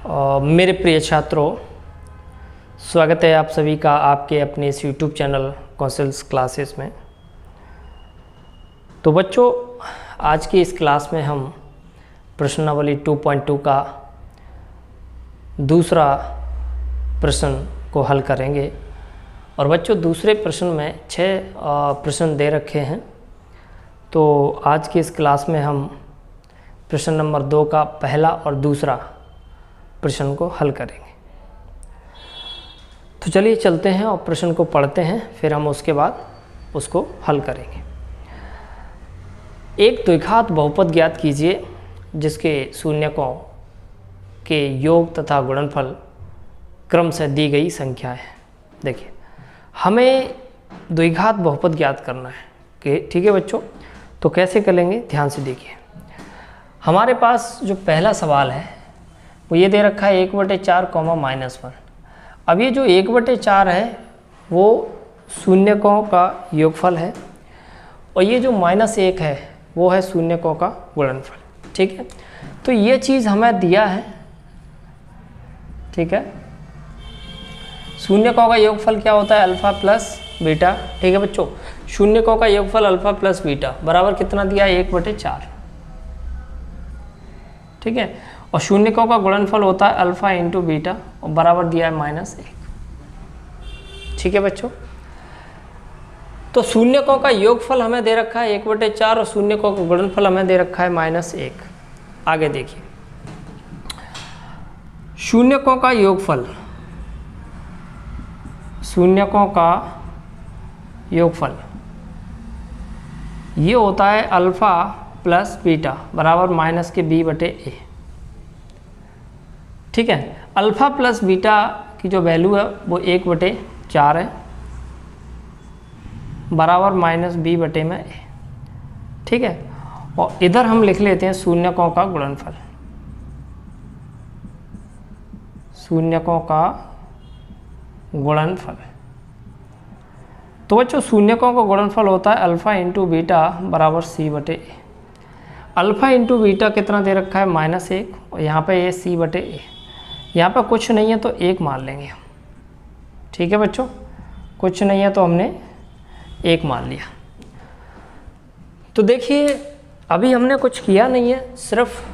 मेरे प्रिय छात्रों, स्वागत है आप सभी का आपके अपने इस YouTube चैनल कौशल्स क्लासेस में। तो बच्चों, आज की इस क्लास में हम प्रश्नावली 2.2 का दूसरा प्रश्न को हल करेंगे। और बच्चों, दूसरे प्रश्न में 6 प्रश्न दे रखे हैं। तो आज की इस क्लास में हम प्रश्न नंबर 2 का पहला और दूसरा प्रश्न को हल करेंगे। तो चलिए चलते हैं और प्रश्न को पढ़ते हैं, फिर हम उसके बाद उसको हल करेंगे। एक द्विघात बहुपद ज्ञात कीजिए जिसके शून्यकों के योग तथा गुणनफल क्रम से दी गई संख्या है। देखिए, हमें द्विघात बहुपद ज्ञात करना है कि ठीक है बच्चों। तो कैसे करेंगे, ध्यान से देखिए। हमारे पास जो पहला सवाल है वो ये दे रखा है 1/4 -1। अब ये जो 1/4 है वो शून्यकों का योगफल है, और ये जो -1 है वो है शून्यकों का गुणनफल। ठीक है, तो ये चीज़ हमें दिया है। ठीक है, शून्यकों का योगफल क्या होता है, अल्फ़ा प्लस बीटा। ठीक है बच्चों, शून्यकों का योगफल अल्फ़ा प्लस बीटा बराबर कितना दिया है, 1/4। ठीक है, और शून्यकों का गुणनफल होता है अल्फ़ा इंटू बीटा, और बराबर दिया है -1। ठीक है बच्चों, तो शून्यकों का योगफल हमें दे रखा है 1/4 और शून्यकों का गुणनफल हमें दे रखा है -1। आगे देखिए, शून्यकों का योगफल, शून्यकों का योगफल ये होता है अल्फ़ा प्लस बीटा बराबर -b/a। ठीक है, अल्फ़ा प्लस बीटा की जो वैल्यू है वो 1/4 है बराबर -b/a। ठीक है, और इधर हम लिख लेते हैं शून्यकों का गुणनफल। शून्यकों का गुणनफल, तो बच्चों शून्यकों का गुणनफल होता है अल्फ़ा इंटू बीटा बराबर c/a। अल्फ़ा इंटू बीटा कितना दे रखा है, -1, और यहाँ पे ये c/a। यहाँ पर कुछ नहीं है तो 1 मान लेंगे हम। ठीक है बच्चों, कुछ नहीं है तो हमने 1 मान लिया। तो देखिए, अभी हमने कुछ किया नहीं है, सिर्फ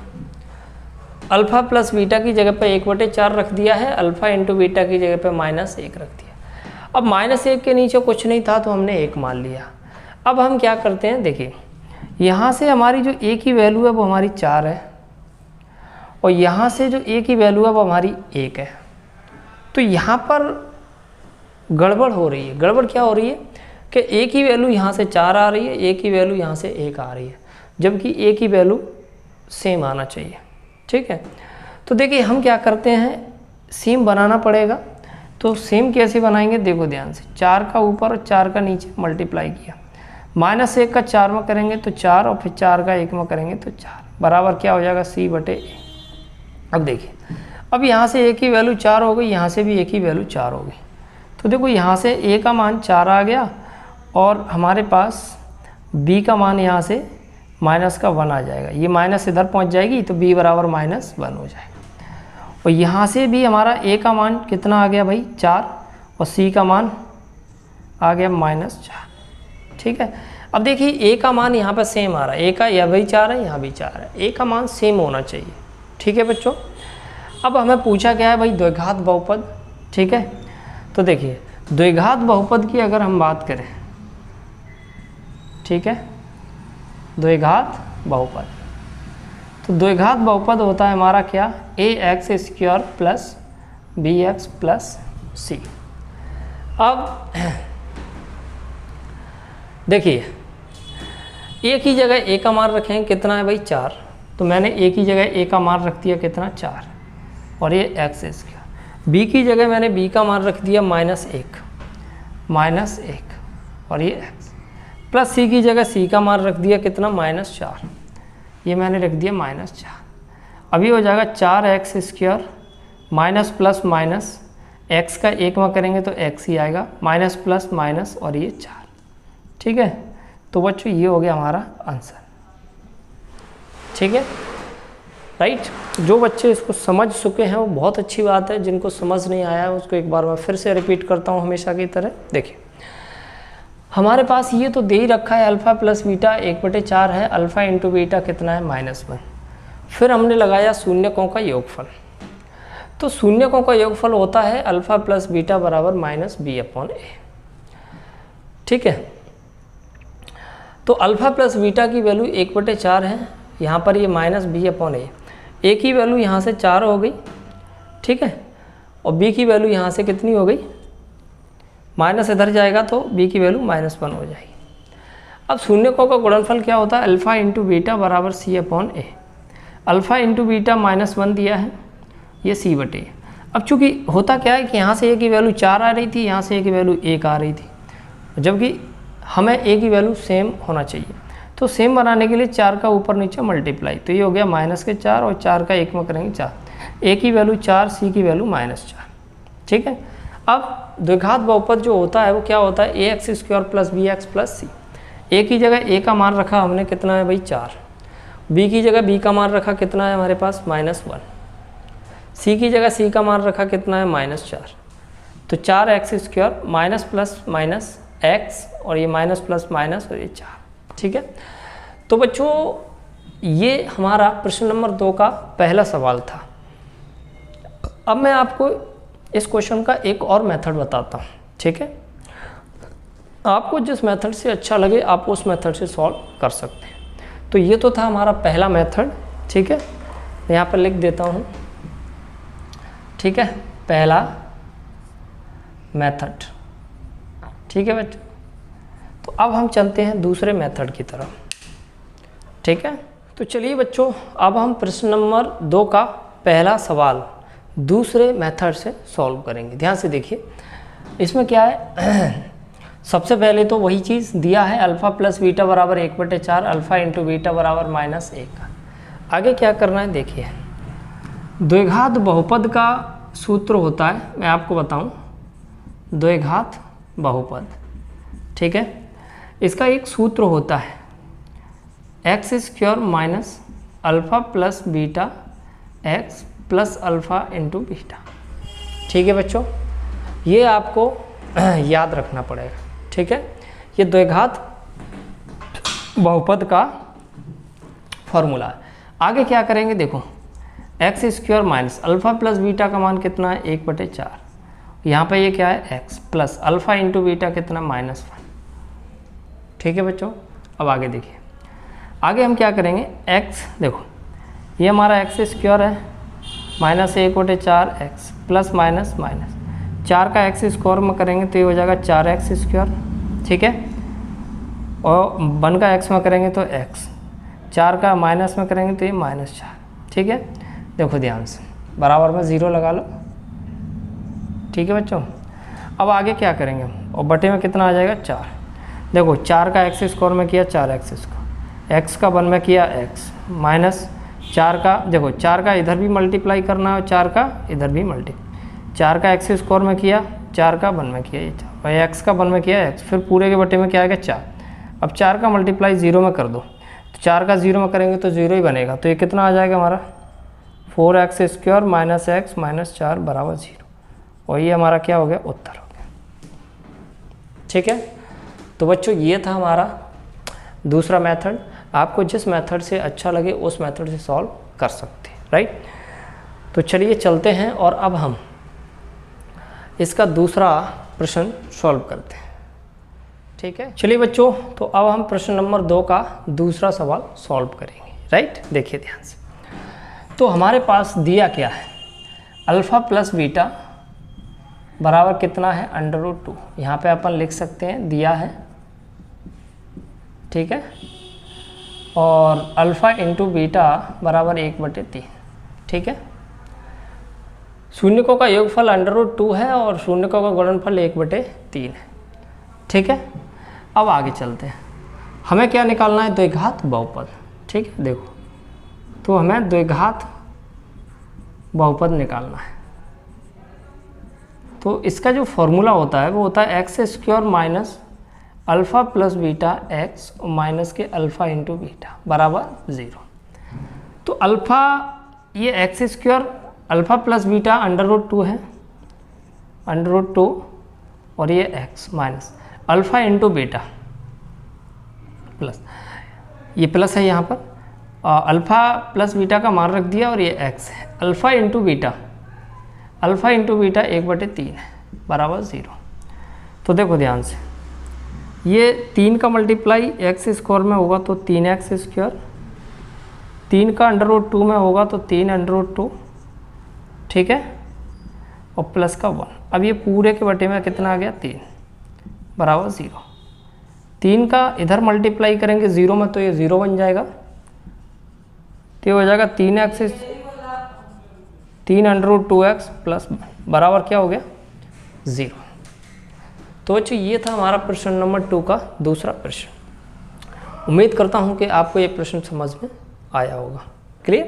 अल्फ़ा प्लस बीटा की जगह पे 1/4 रख दिया है, अल्फ़ा इंटू बीटा की जगह पे -1 रख दिया। अब -1 के नीचे कुछ नहीं था तो हमने 1 मान लिया। अब हम क्या करते हैं, देखिए यहाँ से हमारी जो a की वैल्यू है वो हमारी 4 है, और यहाँ से जो a की वैल्यू है वो हमारी 1 है। तो यहाँ पर गड़बड़ हो रही है। गड़बड़ क्या हो रही है कि a की वैल्यू यहाँ से 4 आ रही है, a की वैल्यू यहाँ से 1 आ रही है, जबकि a की वैल्यू सेम आना चाहिए। ठीक है, तो देखिए हम क्या करते हैं, सेम बनाना पड़ेगा। तो सेम कैसे बनाएंगे, देखो ध्यान से। 4 का ऊपर और 4 का नीचे मल्टीप्लाई किया, -1 का 4 में करेंगे तो 4, और फिर 4 का 1 में करेंगे तो 4, बराबर क्या हो जाएगा, c/a। अब देखिए, अब यहाँ से a की वैल्यू 4 हो गई, यहाँ से भी a की वैल्यू 4 हो गई। तो देखो यहाँ से a का मान 4 आ गया, और हमारे पास b का मान यहाँ से -1 आ जाएगा। ये माइनस इधर पहुँच जाएगी तो b बराबर -1 हो जाएगा। और यहाँ से भी हमारा a का मान कितना आ गया भाई, 4, और c का मान आ गया -4। ठीक है, अब देखिए a का मान यहाँ पर सेम आ रहा है, a का यह भी 4 है, यहाँ भी 4 है, a का मान सेम होना चाहिए। ठीक है बच्चों, अब हमें पूछा क्या है भाई, द्विघात बहुपद। ठीक है, तो देखिए द्विघात बहुपद की अगर हम बात करें, ठीक है, द्विघात बहुपद, तो द्विघात बहुपद होता है हमारा क्या, ax² plus bx plus c। अब देखिए, a की जगह a का मान रखेंगे, कितना है भाई 4, तो मैंने a की जगह a का मान रख दिया कितना, 4, और ये x²। b की जगह मैंने b का मान रख दिया -1, और ये x, प्लस c की जगह c का मान रख दिया कितना, -4, ये मैंने रख दिया -4। अभी हो जाएगा 4x² minus plus minus, x का 1 में करेंगे तो x ही आएगा, माइनस प्लस माइनस, और ये 4। ठीक है, तो बच्चों ये हो गया हमारा आंसर। ठीक है, राइट। जो बच्चे इसको समझ चुके हैं वो बहुत अच्छी बात है, जिनको समझ नहीं आया है उसको एक बार मैं फिर से रिपीट करता हूँ हमेशा की तरह। देखिए हमारे पास ये तो दे ही रखा है अल्फ़ा प्लस बीटा 1/4 है, अल्फ़ा इंटू बीटा कितना है -1। फिर हमने लगाया शून्यकों का योगफल, तो शून्यकों का योगफल होता है अल्फ़ा प्लस बीटा बराबर -b/a। ठीक है, तो अल्फ़ा प्लस बीटा की वैल्यू 1/4 है, यहाँ पर ये -b/a, a की वैल्यू यहाँ से 4 हो गई, ठीक है, और b की वैल्यू यहाँ से कितनी हो गई, माइनस इधर जाएगा तो b की वैल्यू -1 हो जाएगी। अब शून्यकों का गुणनफल क्या होता है, अल्फ़ा इंटू बीटा बराबर c/a। अल्फ़ा इंटू बीटा -1 दिया है, ये c/a। अब चूँकि होता क्या है कि यहाँ से a की वैल्यू 4 आ रही थी, यहाँ से a की वैल्यू 1 आ रही थी, जबकि हमें a की वैल्यू सेम होना चाहिए। तो सेम बनाने के लिए 4 का ऊपर नीचे मल्टीप्लाई, तो ये हो गया -4 और 4 का 1 में करेंगे 4, a की वैल्यू 4, c की वैल्यू -4। ठीक है, अब द्विघात बहुपद जो होता है वो क्या होता है, ax² + bx + c। a की जगह a का मान रखा हमने, कितना है भाई 4, b की जगह b का मान रखा कितना है हमारे पास -1, c की जगह c का मान रखा कितना है -4, तो 4x² minus plus minus x और ये माइनस प्लस माइनस और ये 4। ठीक है, तो बच्चों ये हमारा प्रश्न नंबर 2 का पहला सवाल था। अब मैं आपको इस क्वेश्चन का एक और मेथड बताता हूँ। ठीक है, आपको जिस मेथड से अच्छा लगे आप उस मेथड से सॉल्व कर सकते हैं। तो ये तो था हमारा पहला मेथड। ठीक है, यहाँ पर लिख देता हूँ। ठीक है, पहला मेथड। ठीक है बच्चों, तो अब हम चलते हैं दूसरे मेथड की तरफ। ठीक है, तो चलिए बच्चों अब हम प्रश्न नंबर 2 का पहला सवाल दूसरे मेथड से सॉल्व करेंगे। ध्यान से देखिए, इसमें क्या है सबसे पहले तो वही चीज़ दिया है, अल्फ़ा प्लस बीटा बराबर 1/4, अल्फ़ा इंटू बीटा बराबर -1। आगे क्या करना है देखिए, द्विघात बहुपद का सूत्र होता है, मैं आपको बताऊं, द्विघात बहुपद। ठीक है, इसका एक सूत्र होता है x² - alpha plus beta x plus alpha into beta. ठीक है बच्चों, ये आपको याद रखना पड़ेगा। ठीक है, ये द्विघात बहुपद का फॉर्मूला है। आगे क्या करेंगे देखो, x² - अल्फ़ा प्लस बीटा का मान कितना है 1/4, यहाँ पे ये क्या है x plus alpha into beta कितना -1। ठीक है बच्चों, अब आगे देखिए, आगे हम क्या करेंगे, x देखो ये हमारा x² है -1/4x प्लस माइनस माइनस 4 का x² में करेंगे तो ये हो जाएगा 4x²। ठीक है, और 1 का x में करेंगे तो x, 4 का माइनस में करेंगे तो ये -4। ठीक है, देखो ध्यान से, बराबर में 0 लगा लो। ठीक है बच्चों, अब आगे क्या करेंगे हम, और बटे में कितना आ जाएगा 4। देखो 4 का x² में किया 4x², x का 1 में किया x, माइनस 4 का, देखो 4 का इधर भी मल्टीप्लाई करना है और 4 का इधर भी मल्टीप्लाई, 4 का x² में किया, 4 का 1 में किया ये 4, और x का 1 में किया x, फिर पूरे के बटे में क्या आएगा 4। अब 4 का मल्टीप्लाई 0 में कर दो, तो 4 का 0 में करेंगे तो 0 ही बनेगा, तो ये कितना आ जाएगा हमारा 4x² माइनस x माइनस 4 बराबर 0, और ये हमारा क्या हो गया, उत्तर हो गया। ठीक है, तो बच्चों ये था हमारा दूसरा मेथड। आपको जिस मेथड से अच्छा लगे उस मेथड से सॉल्व कर सकते हैं, राइट। तो चलिए चलते हैं और अब हम इसका दूसरा प्रश्न सॉल्व करते हैं। ठीक है, चलिए बच्चों, तो अब हम प्रश्न नंबर 2 का दूसरा सवाल सॉल्व करेंगे, राइट। देखिए ध्यान से, तो हमारे पास दिया क्या है, अल्फ़ा प्लस बीटा बराबर कितना है √2। यहाँ पे अपन लिख सकते हैं, दिया है। ठीक है, और अल्फ़ा इंटू बीटा बराबर 1/3। ठीक है, शून्यकों का योगफल √2 है और शून्यकों का गुणनफल 1/3 है। ठीक है, अब आगे चलते हैं, हमें क्या निकालना है, द्विघात बहुपद। ठीक है, देखो तो हमें द्विघात बहुपद निकालना है। तो इसका जो फॉर्मूला होता है वो होता है x² minus alpha plus beta x minus के अल्फ़ा इंटू बीटा बराबर 0। तो अल्फ़ा ये x square alpha plus beta √2 है, √2, और ये x minus alpha into beta plus, ये प्लस है यहाँ पर, अल्फ़ा प्लस बीटा का मान रख दिया और ये एक्स है, अल्फ़ा इंटू बीटा 1/3 है बराबर 0। तो देखो ध्यान से, ये 3 का मल्टीप्लाई एक्स स्क्वायर में होगा तो 3x स्क्वायर, 3 का √2 में होगा तो 3√2, ठीक है, और प्लस का 1। अब ये पूरे के बटे में कितना आ गया 3 बराबर 0। 3 का इधर मल्टीप्लाई करेंगे 0 में तो ये 0 बन जाएगा, तो ये हो जाएगा 3√2x प्लस बराबर क्या हो गया 0। तो बच्चों ये था हमारा प्रश्न नंबर 2 का दूसरा प्रश्न। उम्मीद करता हूँ कि आपको ये प्रश्न समझ में आया होगा। क्लियर?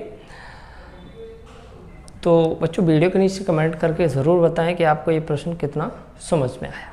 तो बच्चों वीडियो के नीचे कमेंट करके ज़रूर बताएं कि आपको ये प्रश्न कितना समझ में आया।